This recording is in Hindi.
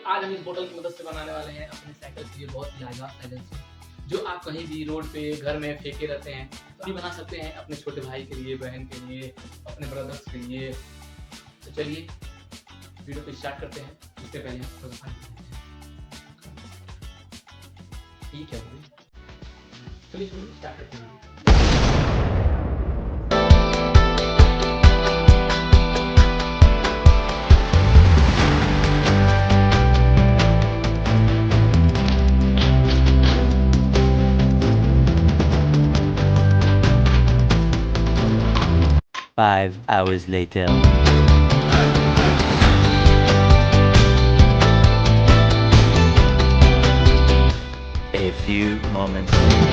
आज हम इस बोतल की मदद से बनाने वाले हैं अपने साइकिल के लिए बहुत ही लाजवाब साइकिल जो आप कहीं भी रोड पे घर में फेंके रहते हैं तो भी बना सकते हैं अपने छोटे भाई के लिए, बहन के लिए, अपने ब्रदर्स के लिए। तो चलिए वीडियो को स्टार्ट करते हैं। इससे पहले हम थोड़ा पानी पीते हैं। ठीक है चलिए स्टार्ट करते हैं। 5 hours later. A few moments later.